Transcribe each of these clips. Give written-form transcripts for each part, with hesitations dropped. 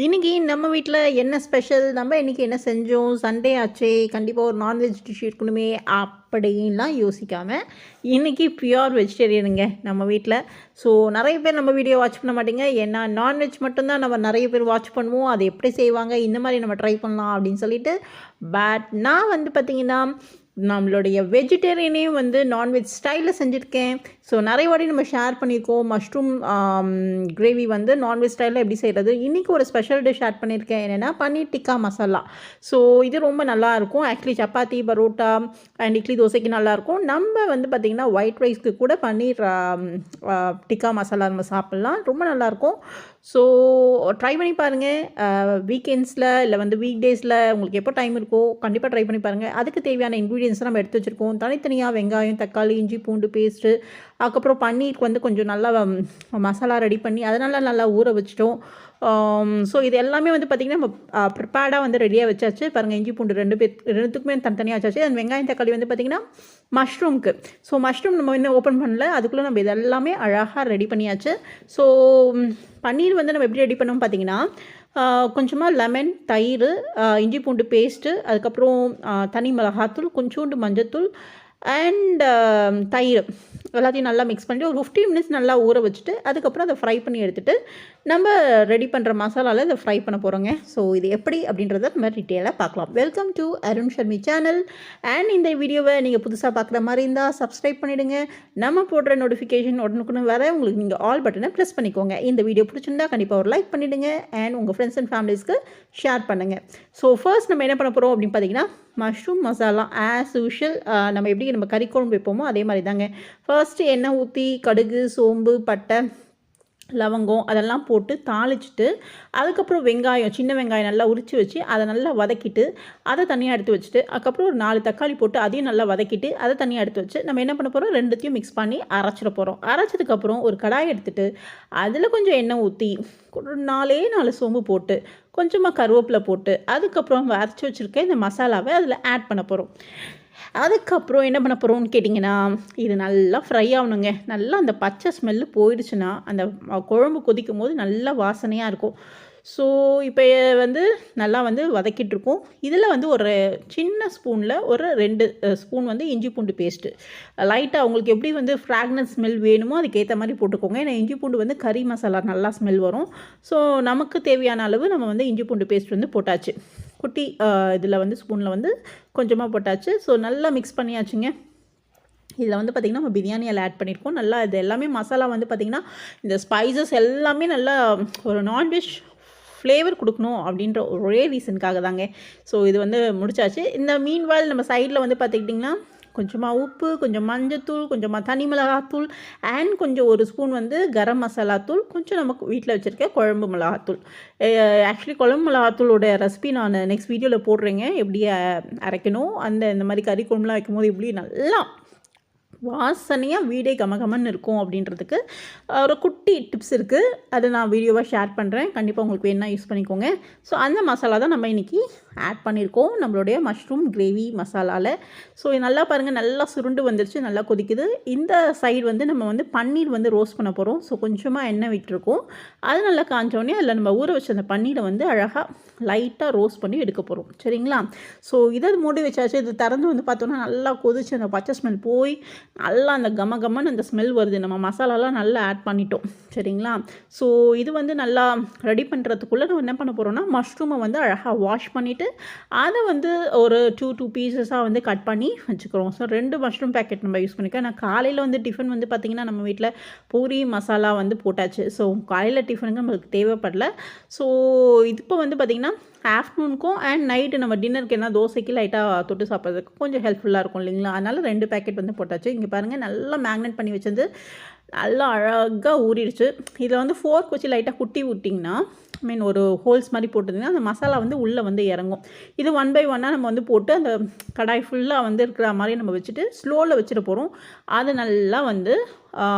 இன்னைக்கு நம்ம வீட்டில் என்ன ஸ்பெஷல், நம்ம இன்னைக்கு என்ன செஞ்சோம், சண்டே ஆச்சே, கண்டிப்பாக ஒரு நான்வெஜ் டிஷ் இருக்கணுமே அப்படின்லாம் யோசிக்காமல் இன்னைக்கு பியூர் வெஜிடேரியனுங்க நம்ம வீட்டில். ஸோ நிறைய பேர் நம்ம வீடியோ வாட்ச் பண்ண மாட்டேங்க, ஏன்னா நான்வெஜ் மட்டும்தான் நம்ம நிறைய பேர் வாட்ச் பண்ணுவோம். அது எப்படி செய்வாங்க, இந்த மாதிரி நம்ம ட்ரை பண்ணலாம் அப்படின்னு சொல்லிட்டு. பட் நான் வந்து பார்த்திங்கன்னா நம்மளுடைய வெஜிடேரியனையும் வந்து நான்வெஜ் ஸ்டைலில் செஞ்சுருக்கேன். ஸோ நிறைய வாட்டி நம்ம ஷேர் பண்ணியிருக்கோம். மஷ்ரூம் கிரேவி வந்து நான்வெஜ் ஸ்டைலில் எப்படி செய்கிறது. இன்றைக்கி ஒரு ஸ்பெஷல் டிஷ் ஆட் பண்ணியிருக்கேன், என்னென்னா பன்னீர் டிக்கா மசாலா. ஸோ இது ரொம்ப நல்லாயிருக்கும். ஆக்சுவலி சப்பாத்தி, பரோட்டா அண்ட் இட்லி தோசைக்கு நல்லாயிருக்கும். நம்ம வந்து பார்த்திங்கன்னா ஒயிட் ரைஸ்க்கு கூட பன்னீர் டிக்கா மசாலா நம்ம சாப்பிட்லாம், ரொம்ப நல்லாயிருக்கும். ஸோ ட்ரை பண்ணி பாருங்கள். வீக்கெண்ட்ஸில் இல்லை வந்து வீக் டேஸில் உங்களுக்கு எப்போ டைம் இருக்கோ கண்டிப்பாக ட்ரை பண்ணி பாருங்கள். அதுக்கு தேவையான இன்க்ரீடியன்ஸ் நம்ம எடுத்து வச்சுருக்கோம். தனித்தனியாக வெங்காயம், தக்காளி, இஞ்சி பூண்டு பேஸ்ட்டு, அதுக்கப்புறம் பன்னீருக்கு வந்து கொஞ்சம் நல்லா மசாலா ரெடி பண்ணி அதனால் நல்லா ஊற வச்சிட்டோம். ஸோ இது எல்லாமே வந்து பார்த்திங்கன்னா நம்ம ப்ரிப்பேர்டாக வந்து ரெடியாக வச்சாச்சு. பாருங்கள், இஞ்சி பூண்டு ரெண்டுத்துக்குமே தனித்தனியாக வச்சாச்சு. அந்த வெங்காயம் தக்காளி வந்து பார்த்திங்கன்னா மஷ்ரூம்க்கு. ஸோ மஷ்ரூம் நம்ம இன்னும் ஓப்பன் பண்ணல, அதுக்குள்ளே நம்ம இது எல்லாமே அழகாக ரெடி பண்ணியாச்சு. ஸோ பன்னீர் வந்து நம்ம எப்படி ரெடி பண்ணோம் பார்த்திங்கன்னா, கொஞ்சமாக லெமன், தயிர், இஞ்சி பூண்டு பேஸ்ட்டு, அதுக்கப்புறம் தனி மிளகாத்தூள், கொஞ்சோண்டு மஞ்சத்தூள் அண்ட் தயிர் எல்லாத்தையும் நல்லா மிக்ஸ் பண்ணிட்டு ஒரு 15 மினிட்ஸ் நல்லா ஊற வச்சுட்டு அதுக்கப்புறம் அதை ஃப்ரை பண்ணி எடுத்துகிட்டு நம்ம ரெடி பண்ணுற மசாலாவில் இதை ஃப்ரை பண்ண போகிறோங்க. ஸோ இது எப்படி அப்படின்றத நம்ம டீட்டெயிலாக பார்க்கலாம். Welcome to Arun Sharmi channel. And இந்த வீடியோவை நீங்கள் புதுசாக பார்க்குற மாதிரி இருந்தால் சப்ஸ்கிரைப் பண்ணிவிடுங்க. நம்ம போடுற நோட்டிஃபிகேஷன் உடனுக்குன்னு வர உங்களுக்கு நீங்கள் ஆல் பட்டனை ப்ரெஸ் பண்ணிக்கோங்க. இந்த வீடியோ பிடிச்சிருந்தா கண்டிப்பாக ஒரு லைக் பண்ணிவிடுங்க அண்ட் உங்கள் ஃப்ரெண்ட்ஸ் அண்ட் ஃபேமிலிஸ்க்கு ஷேர் பண்ணுங்கள். ஸோ ஃபர்ஸ்ட் நம்ம என்ன பண்ண போகிறோம் அப்படின்னு பார்த்தீங்கன்னா, மஷ்ரூம் மசாலா ஆஸ் யூஷுவல் நம்ம எப்படி நம்ம கறி குழம்பு வைப்போமோ அதே மாதிரி தாங்க. ஃபர்ஸ்ட்டு எண்ணெய் ஊற்றி கடுகு, சோம்பு, பட்டை, லவங்கம் அதெல்லாம் போட்டு தாளிச்சிட்டு அதுக்கப்புறம் வெங்காயம், சின்ன வெங்காயம் நல்லா உரித்து வச்சு அதை நல்லா வதக்கிட்டு அதை தனியாக எடுத்து வச்சுட்டு அதுக்கப்புறம் ஒரு 4 தக்காளி போட்டு அதையும் நல்லா வதக்கிட்டு அதை தனியாக எடுத்து வச்சு நம்ம என்ன பண்ண போகிறோம், ரெண்டுத்தையும் மிக்ஸ் பண்ணி அரைச்சிட போகிறோம். அரைச்சதுக்கப்புறம் ஒரு கடாய் எடுத்துகிட்டு அதில் கொஞ்சம் எண்ணெய் ஊற்றி ஒரு 4 சோம்பு போட்டு கொஞ்சமாக கருவேப்பிலை போட்டு அதுக்கப்புறம் அரைச்சி வச்சுருக்க இந்த மசாலாவை அதில் ஆட் பண்ண போகிறோம். அதுக்கப்புறம் என்ன பண்ண போகிறோம்னு கேட்டிங்கன்னா, இது நல்லா ஃப்ரை ஆகணுங்க. நல்லா அந்த பச்சை ஸ்மெல்லு போயிடுச்சுன்னா அந்த குழம்பு கொதிக்கும் போது நல்லா வாசனையாக இருக்கும். ஸோ இப்போ வந்து நல்லா வந்து வதக்கிட்டுருக்கோம். இதில் வந்து ஒரு சின்ன ஸ்பூனில் ஒரு 2 ஸ்பூன் வந்து இஞ்சி பூண்டு பேஸ்ட்டு லைட்டாக உங்களுக்கு எப்படி வந்து ஃப்ராக்னன்ஸ் ஸ்மெல் வேணுமோ அதுக்கேற்ற மாதிரி போட்டுக்கோங்க. ஏன்னா இஞ்சி பூண்டு வந்து கறி மசாலா நல்லா ஸ்மெல் வரும். ஸோ நமக்கு தேவையான அளவு நம்ம வந்து இஞ்சி பூண்டு பேஸ்ட் வந்து போட்டாச்சு. குட்டி இதில் வந்து ஸ்பூனில் வந்து கொஞ்சமாக போட்டாச்சு. ஸோ நல்லா மிக்ஸ் பண்ணியாச்சுங்க. இதில் வந்து பார்த்திங்கன்னா நம்ம பிரியாணியில் ஆட் பண்ணியிருக்கோம். நல்லா இது எல்லாமே மசாலா வந்து பார்த்திங்கன்னா இந்த ஸ்பைசஸ் எல்லாமே நல்லா ஒரு நான்வெஜ் ஃப்ளேவர் கொடுக்கணும் அப்படின்ற ஒரே ரீசனுக்காக தாங்க. ஸோ இது வந்து முடிச்சாச்சு. இந்த மீன்வால் நம்ம சைடில் வந்து பார்த்துக்கிட்டிங்கன்னா கொஞ்சமாக உப்பு, கொஞ்சம் மஞ்சத்தூள், கொஞ்சமாக தனி மிளகாத்தூள் அண்ட் கொஞ்சம் ஒரு ஸ்பூன் வந்து கரம் மசாலா தூள், கொஞ்சம் நமக்கு வீட்டில் வச்சுருக்க குழம்பு மிளகாத்தூள். ஆக்சுவலி குழம்பு மிளகாத்தூளோட ரெசிபி நான் நெக்ஸ்ட் வீடியோவில் போடுறேங்க, எப்படி அரைக்கணும். இந்த மாதிரி கறி குழம்புலாம் வைக்கும்போது எப்படி நல்லா வாசனையாக வீடே கமகமன்னு இருக்கும் அப்படின்றதுக்கு ஒரு குட்டி டிப்ஸ் இருக்குது. அதை நான் வீடியோவாக ஷேர் பண்ணுறேன், கண்டிப்பாக உங்களுக்கு வேணால் யூஸ் பண்ணிக்கோங்க. ஸோ அந்த மசாலா தான் நம்ம இன்றைக்கி ஆட் பண்ணியிருக்கோம் நம்மளுடைய மஷ்ரூம் கிரேவி மசாலாவில். ஸோ நல்லா பாருங்கள், நல்லா சுருண்டு வந்துருச்சு, நல்லா கொதிக்குது. இந்த சைடு வந்து நம்ம வந்து பன்னீர் வந்து ரோஸ்ட் பண்ண போகிறோம். ஸோ கொஞ்சமாக எண்ணெய் விட்டுருக்கோம். அது நல்லா காஞ்சோடனே அதில் நம்ம ஊற வச்ச அந்த பன்னீரை வந்து அழகாக லைட்டாக ரோஸ்ட் பண்ணி எடுக்க போகிறோம். சரிங்களா? ஸோ இதை மூடி வச்சாச்சு. இது திறந்து வந்து பார்த்தோன்னா நல்லா கொதிச்சு அந்த பச்சை ஸ்மெல் போய் நல்லா அந்த கமன்னு அந்த ஸ்மெல் வருது. நம்ம மசாலாலாம் நல்லா ஆட் பண்ணிட்டோம். சரிங்களா? ஸோ இது வந்து நல்லா ரெடி பண்ணுறதுக்குள்ளே நம்ம என்ன பண்ண போகிறோம்னா, மஷ்ரூமை வந்து அழகாக வாஷ் பண்ணிவிட்டு அதை வந்து ஒரு 2 பீசஸாக வந்து கட் பண்ணி வச்சுக்கிறோம். ஸோ 2 மஷ்ரூம் பேக்கெட் நம்ம யூஸ் பண்ணிக்கிறோம். நான் காலையில் வந்து டிஃபன் வந்து பார்த்திங்கன்னா நம்ம வீட்டில் பூரி மசாலா வந்து போட்டாச்சு. ஸோ காலையில் டிஃபனுக்கு நம்மளுக்கு தேவைப்படல. ஸோ இப்போ வந்து பார்த்திங்கன்னா ஆஃப்டர்நூனுக்கும் அண்ட் நைட்டு நம்ம டின்னருக்கு என்ன தோசைக்கு லைட்டாக தொட்டு சாப்பிட்றதுக்கு கொஞ்சம் ஹெல்ப்ஃபுல்லாக இருக்கும் இல்லைங்களா? அதனால் 2 பேக்கெட் வந்து போட்டாச்சு. இங்கே பாருங்கள், நல்லா மேக்னேட் பண்ணி வச்சது நல்லா அழகாக ஊறிடுச்சு. இதில் வந்து ஃபோர்க் வச்சு லைட்டாக குட்டி விட்டிங்கன்னா, ஒரு ஹோல்ஸ் மாதிரி போட்டிருந்தீங்கன்னா அந்த மசாலா வந்து உள்ளே வந்து இறங்கும். இது 1 பை 1 நம்ம வந்து போட்டு அந்த கடாய் ஃபுல்லாக வந்து இருக்கிற மாதிரி நம்ம வச்சுட்டு ஸ்லோவில் வச்சுட்டு போகிறோம். அது நல்லா வந்து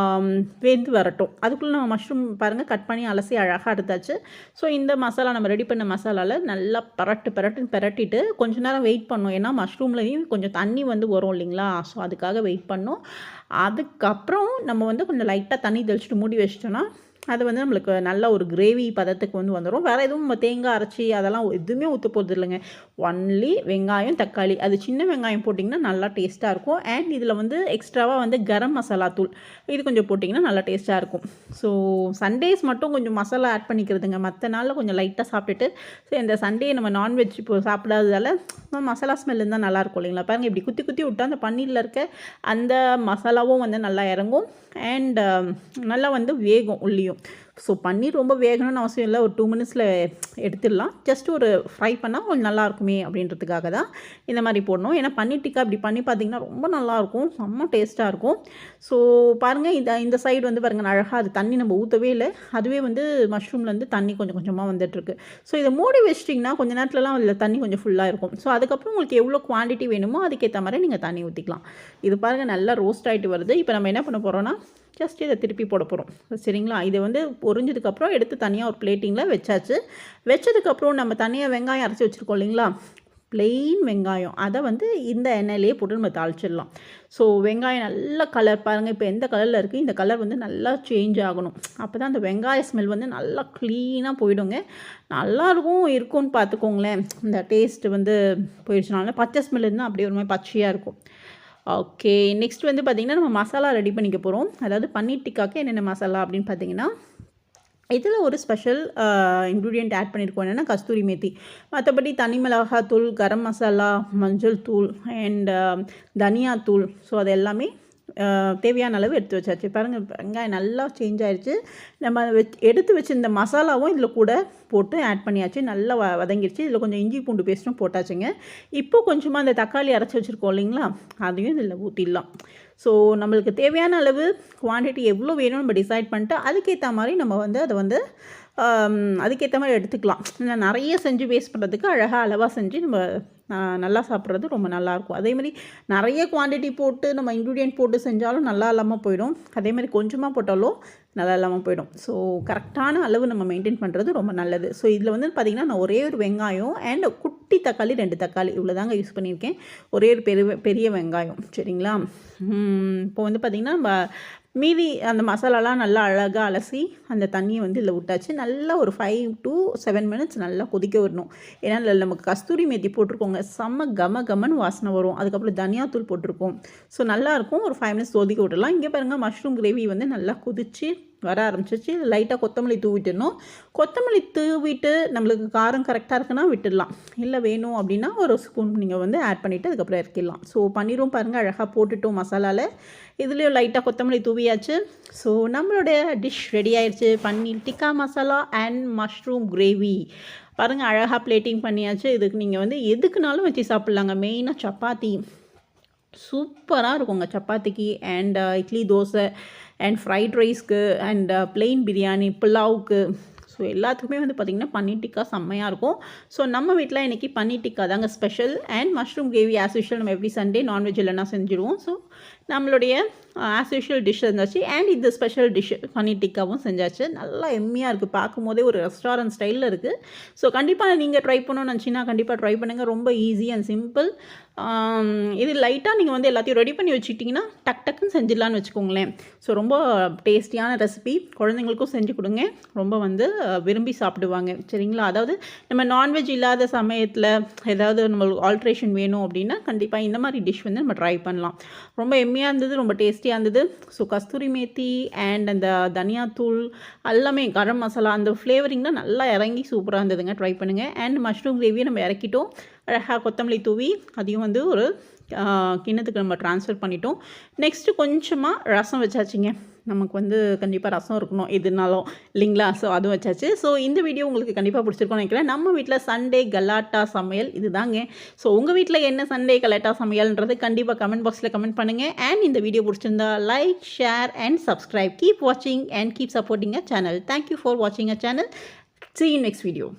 வெந்து வரட்டும். அதுக்குள்ளே நம்ம மஷ்ரூம் பாருங்கள் கட் பண்ணி அலசி அழகாக எடுத்தாச்சு. ஸோ இந்த மசாலா நம்ம ரெடி பண்ண மசாலாவில் நல்லா பிரட்டிட்டு கொஞ்ச நேரம் வெயிட் பண்ணோம். ஏன்னா மஷ்ரூம்லேயும் கொஞ்சம் தண்ணி வந்து வரும் இல்லைங்களா? ஸோ அதுக்காக வெயிட் பண்ணோம். அதுக்கப்புறம் நம்ம வந்து கொஞ்சம் லைட்டாக தண்ணி தெளிச்சுட்டு மூடி வச்சிட்டோன்னா அது வந்து நம்மளுக்கு நல்ல ஒரு கிரேவி பதத்துக்கு வந்து வந்துடும். வேறு எதுவும் நம்ம தேங்காய் அரைச்சி அதெல்லாம் எதுவுமே ஊற்ற போகிறது இல்லைங்க. ஒன்லி வெங்காயம், தக்காளி, அது சின்ன வெங்காயம் போட்டிங்கன்னா நல்லா டேஸ்ட்டாக இருக்கும். அண்ட் இதில் வந்து எக்ஸ்ட்ராவாக வந்து கரம் மசாலா தூள் இது கொஞ்சம் போட்டிங்கன்னா நல்லா டேஸ்ட்டாக இருக்கும். ஸோ சண்டேஸ் மட்டும் கொஞ்சம் மசாலா ஆட் பண்ணிக்கிறதுங்க. மற்ற நாளில் கொஞ்சம் லைட்டாக சாப்பிட்டுட்டு ஸோ இந்த சண்டே நம்ம நான்வெஜ் இப்போ சாப்பிடாததால் மசாலா ஸ்மெல் இருந்தால் நல்லாயிருக்கும் இல்லைங்களா. பாருங்கள் இப்படி குத்தி குத்தி விட்டால் அந்த பன்னீரில் இருக்க அந்த மசாலாவும் வந்து நல்லா இறங்கும். அண்ட் நல்லா வந்து வேகும் உள்ளியும். ஸோ பன்னீர் ரொம்ப வேகணும்னு அவசியம் இல்லை. ஒரு 2 மினிட்ஸில் எடுத்துடலாம். ஜஸ்ட் ஒரு ஃப்ரை பண்ணால் கொஞ்சம் நல்லாயிருக்குமே அப்படின்றதுக்காக தான் இந்த மாதிரி போடணும். ஏன்னா பன்னீர் டிக்கா இப்படி பண்ணி பார்த்திங்கன்னா ரொம்ப நல்லாயிருக்கும், செம்ம டேஸ்ட்டாக இருக்கும். ஸோ பாருங்கள் இந்த சைடு வந்து பாருங்கள் அழகாக அது தண்ணி நம்ம ஊற்றவே இல்லை. அதுவே வந்து மஷ்ரூம்லேருந்து தண்ணி கொஞ்சம் கொஞ்சமாக வந்துட்டுருக்கு. ஸோ இதை மூடி வச்சிட்டிங்கன்னா கொஞ்சம் நேரத்துலலாம் அதில் தண்ணி கொஞ்சம் ஃபுல்லாக இருக்கும். ஸோ அதுக்கப்புறம் உங்களுக்கு எவ்வளோ குவான்டிட்டி வேணுமோ அதுக்கேற்ற மாதிரி நீங்கள் தண்ணி ஊற்றிக்கலாம். இது பாருங்கள் நல்லா ரோஸ்ட் ஆகிட்டு வருது. இப்போ நம்ம என்ன பண்ண போகிறோன்னா ஜஸ்ட் இதை திருப்பி போட போகிறோம். சரிங்களா. இதை வந்து பொரிஞ்சதுக்கப்புறம் எடுத்து தனியாக ஒரு பிளேட்டிங்கில் வச்சாச்சு. வச்சதுக்கப்புறம் நம்ம தனியாக வெங்காயம் அரைச்சி வச்சுருக்கோம் இல்லைங்களா, ப்ளெயின் வெங்காயம் அதை வந்து இந்த எண்ணெயிலே போட்டு நம்ம தாளிச்சிடலாம். ஸோ வெங்காயம் நல்ல கலர் பாருங்கள், இப்போ எந்த கலரில் இருக்குது, இந்த கலர் வந்து நல்லா சேஞ்ச் ஆகணும். அப்போ தான் அந்த வெங்காய ஸ்மெல் வந்து நல்லா க்ளீனாக போயிடுங்க. நல்லாயிருக்கும் இருக்கும்னு பார்த்துக்கோங்களேன். இந்த டேஸ்ட்டு வந்து போயிடுச்சுனால பச்சை ஸ்மெல் இருந்தால் அப்படியே ஒரு மாதிரி பச்சையாக இருக்கும். ஓகே, நெக்ஸ்ட் வந்து பார்த்திங்கன்னா நம்ம மசாலா ரெடி பண்ணிக்க போகிறோம். அதாவது பன்னீர் டிக்காக்கு என்னென்ன மசாலா அப்படின்னு பார்த்திங்கன்னா, இதில் ஒரு ஸ்பெஷல் இன்க்ரீடியன்ட் ஆட் பண்ணியிருக்கோம். என்னென்னா கஸ்தூரி மேத்தி. மற்றபடி தனி மிளகாத்தூள், கரம் மசாலா, மஞ்சள் தூள் அண்ட் தனியாத்தூள். ஸோ அது எல்லாமே தேவையான அளவு எடுத்து வச்சாச்சு. பாருங்கள் வெங்காயம் நல்லா சேஞ்ச் ஆகிடுச்சு. நம்ம எடுத்து வச்சுருந்த மசாலாவும் இதில் கூட போட்டு ஆட் பண்ணியாச்சு. நல்லா வதங்கிடுச்சு. இதில் கொஞ்சம் இஞ்சி பூண்டு பேஸ்ட்டும் போட்டாச்சுங்க. இப்போ கொஞ்சமாக அந்த தக்காளி அரைச்சி வச்சுருக்கோம் இல்லைங்களா, அதையும் இதில் ஊற்றிடலாம். ஸோ நம்மளுக்கு தேவையான அளவு குவான்டிட்டி எவ்வளோ வேணும்னு நம்ம டிசைட் பண்ணிட்டு அதுக்கேற்ற மாதிரி நம்ம வந்து அதை வந்து அதுக்கேற்ற மாதிரி எடுத்துக்கலாம். இல்லை நிறைய செஞ்சு வேஸ்ட் பண்ணுறதுக்கு அழகாக அளவாக செஞ்சு நம்ம நல்லா சாப்பிட்றது ரொம்ப நல்லாயிருக்கும். அதேமாதிரி நிறைய குவான்டிட்டி போட்டு நம்ம இன்க்ரீடியன்ட் போட்டு செஞ்சாலும் நல்லா இல்லாமல் போயிடும். அதேமாதிரி கொஞ்சமாக போட்டாலும் நல்லா இல்லாமல் போயிடும். ஸோ கரெக்டான அளவு நம்ம மெயின்டைன் பண்ணுறது ரொம்ப நல்லது. ஸோ இதில் வந்து பார்த்திங்கன்னா நான் ஒரே ஒரு வெங்காயம் அண்ட் குட்டி தக்காளி 2 தக்காளி இவ்வளோ தாங்க யூஸ் பண்ணியிருக்கேன். ஒரே ஒரு பெரிய வெங்காயம். சரிங்களா. இப்போ வந்து பார்த்திங்கன்னா நம்ம மீதி அந்த மசாலாலாம் நல்லா அழகாக அலசி அந்த தண்ணியை வந்து இதில் விட்டாச்சு. நல்லா ஒரு 5 to 7 மினிட்ஸ் நல்லா கொதிக்க விடணும். ஏன்னா அதில் நமக்கு கஸ்தூரி மேத்தி போட்டிருக்கோங்க, செம்ம கமன்னு வாசனை வரும். அதுக்கப்புறம் தனியாத்தூள் போட்டிருக்கோம். ஸோ நல்லாயிருக்கும். ஒரு 5 மினிட்ஸ் கொதிக்க விடலாம். இங்கே பாருங்கள் மஷ்ரூம் கிரேவி வந்து நல்லா கொதிச்சு வர ஆரம்பிச்சிச்சு. லைட்டாக கொத்தமல்லி தூவிட்டுடணும். கொத்தமல்லி தூவிட்டு நம்மளுக்கு காரம் கரெக்டாக இருக்குன்னா விட்டுடலாம். இல்லை வேணும் அப்படின்னா ஒரு ஸ்பூன் நீங்கள் வந்து ஆட் பண்ணிவிட்டு அதுக்கப்புறம் இறக்கிடலாம். ஸோ பன்னீரும் பாருங்கள் அழகாக போட்டுட்டோம் மசாலாவில். இதுலேயும் லைட்டாக கொத்தமல்லி தூவியாச்சு. ஸோ நம்மளுடைய டிஷ் ரெடி ஆயிடுச்சு. Paneer tikka masala and mushroom gravy. பாருங்கள் அழகாக பிளேட்டிங் பண்ணியாச்சு. இதுக்கு நீங்கள் வந்து எதுக்குனாலும் வச்சு சாப்பிட்லாங்க. மெயினாக சப்பாத்தி சூப்பராக இருக்குங்க. சப்பாத்திக்கு and idli, dosa and fried ரைஸ்க்கு அண்ட் பிளெயின் பிரியாணி, புலாவுக்கு. ஸோ எல்லாத்துக்குமே வந்து பார்த்திங்கன்னா பன்னீர் டிக்கா செம்மையாக இருக்கும். ஸோ நம்ம வீட்டில் இன்றைக்கி பன்னீர் டிக்கா தாங்க special. And mushroom gravy as usual நம்ம எவ்ரி சண்டே நான்வெஜ் இல்லைனா செஞ்சுருவோம். ஸோ நம்மளுடைய ஆஸ் யூஷுவல் டிஷ் இருந்தாச்சு. அண்ட் இது ஸ்பெஷல் டிஷ் பன்னீர் டிக்காவும் செஞ்சாச்சு. நல்லா எம்மியாக இருக்குது. பார்க்கும் போதே ஒரு ரெஸ்டாரண்ட் ஸ்டைலில் இருக்குது. ஸோ கண்டிப்பாக நீங்கள் ட்ரை பண்ணணும்னு நினச்சிங்கன்னா கண்டிப்பாக ட்ரை பண்ணுங்கள். ரொம்ப ஈஸி அண்ட் சிம்பிள். இது லைட்டாக நீங்கள் வந்து எல்லாத்தையும் ரெடி பண்ணி வச்சுக்கிட்டிங்கன்னா டக்குன்னு செஞ்சிடலான்னு வச்சுக்கோங்களேன். ஸோ ரொம்ப டேஸ்டியான ரெசிபி. குழந்தைங்களுக்கும் செஞ்சு கொடுங்க. ரொம்ப வந்து விரும்பி சாப்பிடுவாங்க. சரிங்களா. அதாவது நம்ம நான்வெஜ் இல்லாத சமயத்தில் ஏதாவது நம்மளுக்கு ஆல்ட்ரேஷன் வேணும் அப்படின்னா கண்டிப்பாக இந்த மாதிரி டிஷ் வந்து நம்ம ட்ரை பண்ணலாம். ரொம்ப எம்மியாக இருந்தது, ரொம்ப டேஸ்டியாக இருந்தது. ஸோ கஸ்தூரி மேத்தி அண்ட் அந்த தனியாத்தூள் எல்லாமே கரம் மசாலா அந்த ஃப்ளேவரிங்லாம் நல்லா இறங்கி சூப்பராக இருந்ததுங்க. ட்ரை பண்ணுங்கள். அண்ட் மஷ்ரூம் கிரேவியை நம்ம இறக்கிட்டோம். அழகாக கொத்தமல்லி தூவி அதையும் வந்து ஒரு கிண்ணத்துக்கு நம்ம ட்ரான்ஸ்ஃபர் பண்ணிட்டோம். நெக்ஸ்ட்டு கொஞ்சமாக ரசம் வச்சாச்சுங்க. நமக்கு வந்து கண்டிப்பாக ரசம் இருக்கணும் எதுனாலும் இல்லைங்களா. ஸோ அதுவும் வச்சாச்சு. ஸோ இந்த வீடியோ உங்களுக்கு கண்டிப்பாக பிடிச்சிருக்கோன்னு நினைக்கிறேன். நம்ம வீட்டில் சண்டே கலாட்டா சமையல் இது தாங்க. ஸோ உங்கள் வீட்டில் என்ன சண்டே கலாட்டா சமையல்ன்றது கண்டிப்பாக கமெண்ட் பாக்ஸில் கமெண்ட் பண்ணுங்கள். அண்ட் இந்த வீடியோ பிடிச்சிருந்தா like, share and subscribe. Keep வாட்சிங் and keep supporting a channel. Thank you for வாட்சிங் a channel. See you next video.